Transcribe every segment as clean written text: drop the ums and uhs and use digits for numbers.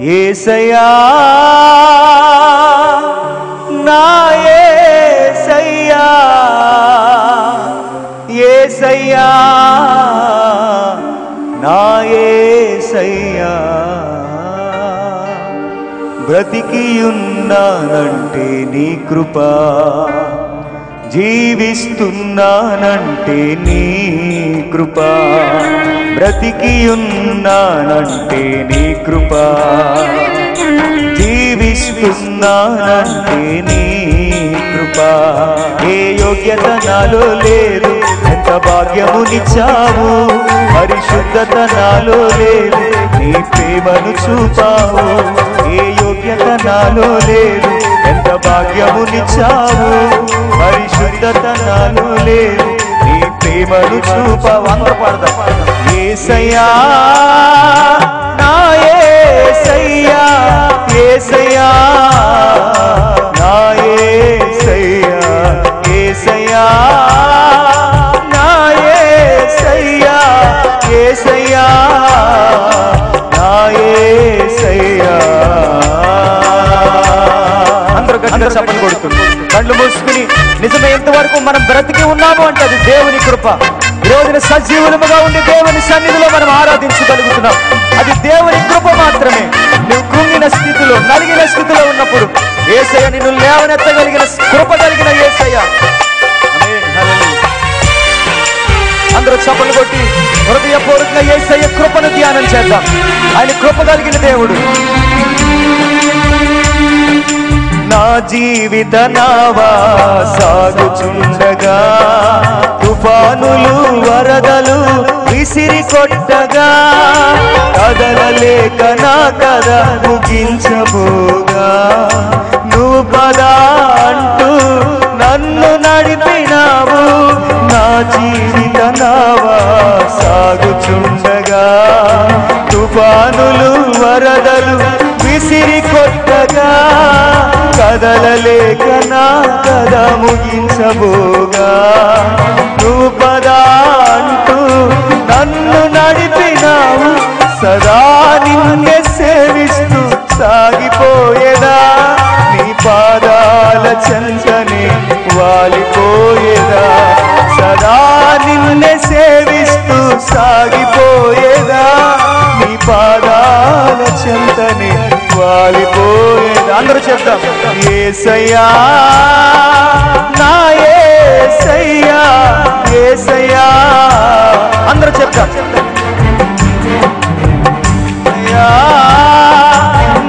యేసయ్యా నా యేసయ్యా, యేసయ్యా నా యేసయ్యా, బ్రతికియున్నానంటే నీ కృప, జీవిస్తున్నానంటే నీ కృప, బ్రతికియున్నానంటే నీ కృప, జీవిస్తున్నానంటే నీ కృప. ఏ యోగ్యత నాలో లేదు, ఎంత భాగ్యమునిచ్చావు, పరిశుద్ధత నాలో లేదు, నీ ప్రేమను చూపావు. ఏ యోగ్యత నాలో లేదు, ఎంత భాగ్యమునిచ్చావు, పరిశుద్ధత నాలో లేదు, నీ ప్రేమను చూపావు. అందరూ పాడదాం. యేసయ్యా నా యేసయ్యా, యేసయ్యా నా యేసయ్యా, యేసయ్యా నా యేసయ్యా, యేసయ్యా నా యేసయ్యా. అందరూ గట్టిగా చప్పట్లు కొడుతుంది, కళ్ళు మూసుకుని నిజమే ఎంతవరకు మనం బ్రతికి ఉన్నాము అంటే అది దేవుని కృప. ఈ రోజున సజీవులముగా ఉండి దేవుని సన్నిధిలో మనం ఆరాధించగలుగుతున్నాం, అది దేవుని కృప మాత్రమే. నువ్వు కృంగిన స్థితిలో, నలిగిన స్థితిలో ఉన్నప్పుడు యేసయ్య నిన్ను లేవనెత్తగలిగిన కృప కలిగిన యేసయ్య. అందరూ చప్పట్లు కొట్టి హృదయపూర్వకంగా యేసయ్య కృపను ధ్యానం చేద్దాం. ఆయన కృప కలిగిన దేవుడు. నా జీవిత నావా సాగుచుండగా, తుఫానులు వరదలు విసిరి కొట్టగా, కదలలేక నా కథ ముగించబోగా, నువ్వు పదా అంటూ నన్ను నడిపినావు. నా జీవిత నావా సాగుచుండగా, తుఫానులు వరదలు విసిరి కొట్టగా, కదలలేక నా కథ ముగించబోగా, నువ్వు పదా అంటూ నన్ను నడిపినావు. సదా నిన్నే సేవిస్తూ సాగిపోయేదా, నీ పాదాల చెంతనే వాలిపోయేదా. సదా నిన్నే సేవిస్తూ సాగిపోయేదా, నీ పాదాల చెంతనే వాలిపోయేదా. అందరూ చెప్తాం. యేసయ్యా నా యేసయ్యా, యేసయ్యా అందరూ చెప్తాం.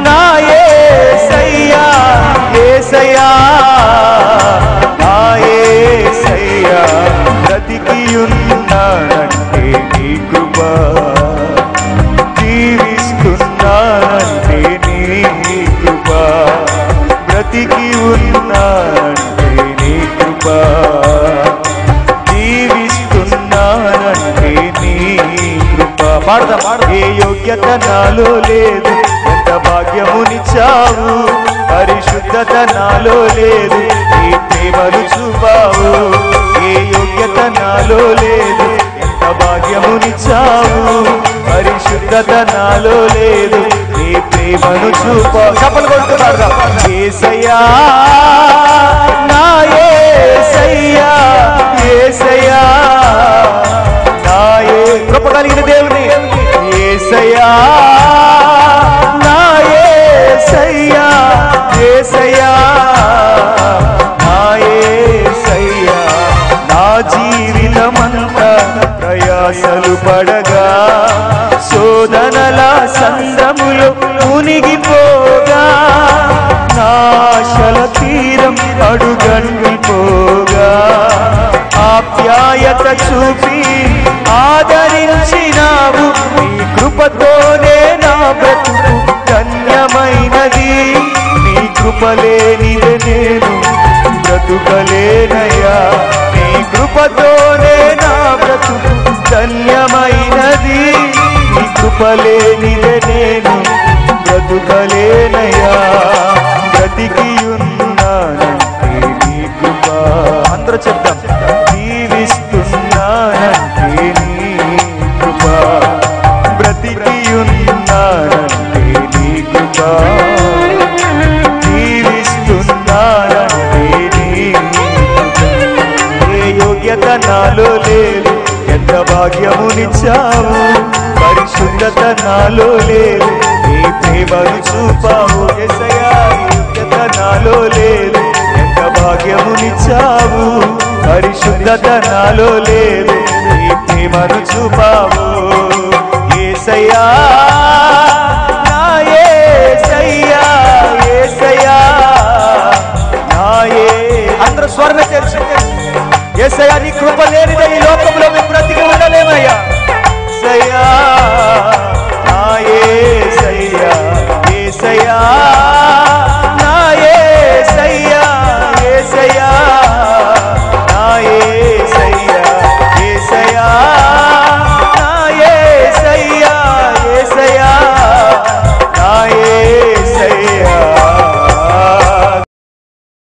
నా యేసయ్యా, యేసయ్యా నా యేసయ్యా, బ్రతికియున్నానంటే నీ కృప, జీవిస్తున్నానంటే నీ కృప, బ్రతికి ఉన్నానంటే నీ కృప, జీవిస్తున్నానంటే నీ కృప. పాడదా పాడ. ఏ యోగ్యత నాలో లేదు, ఎంత భాగ్యమునిచ్చావు, పరిశుద్ధత నాలో లేదు, నీ ప్రేమను చూపావు. ఏ యోగ్యత నాలో లేదు, ఎంత భాగ్యమునిచ్చావు, పరిశుద్ధత నాలో లేదు, నీ ప్రేమను చూపావు. చప్పలు కొడుతూ పాడదాం. యేసయ్యా నా యేసయ్యా, యేసయ్యా నా కృప కలిగిన దేవుని. యేసయ్యా నా యేసయ్యా, యేసయ్యా నా యేసయ్యా, నా జీవితమంతా ప్రయాసలు పడగా, శోధనల సంద్రములు మునిగిపోగా, నాశల తీరం అడుగంటిపోగా, ఆప్యాయత చూపి ఆదరించినావు. నీ కృపతోనే నా బ్రతుకు ధన్యమైనది, నీ కృపలేనిదే నేను బ్రతుకలేనయ్యా. నీ కృపతోనే నా బ్రతుకు ధన్యమైనది, నీ కృపలేనిదే నేను బ్రతుకలేనయ్యా. బ్రతికియున్నానంటే నీ కృప. అందరూ చెప్తాం. జీవిస్తున్నానంటే నీ కృప, బ్రతికియున్నానంటే నీ కృప, నీతిగా జీవిస్తున్నానంటే ఏ యోగ్యత నాలో లేదు, ఎంత భాగ్యమునిచ్చావు. పరిశుద్ధత నాలో లేదు, నీ ప్రేమను చూపావు. యేసయ్యా యోగ్యత నాలో లేదు, ఎంత భాగ్యమునిచ్చావు. పరిశుద్ధత నాలో లేదు, నీ ప్రేమను చూపావు. యేసయ్యా నా యేసయ్యా, యేసయ్యా నా అందరూ స్వర్ణ చేసి యేసయ్యా నీ కృప లేనిదే ఈ లోకంలో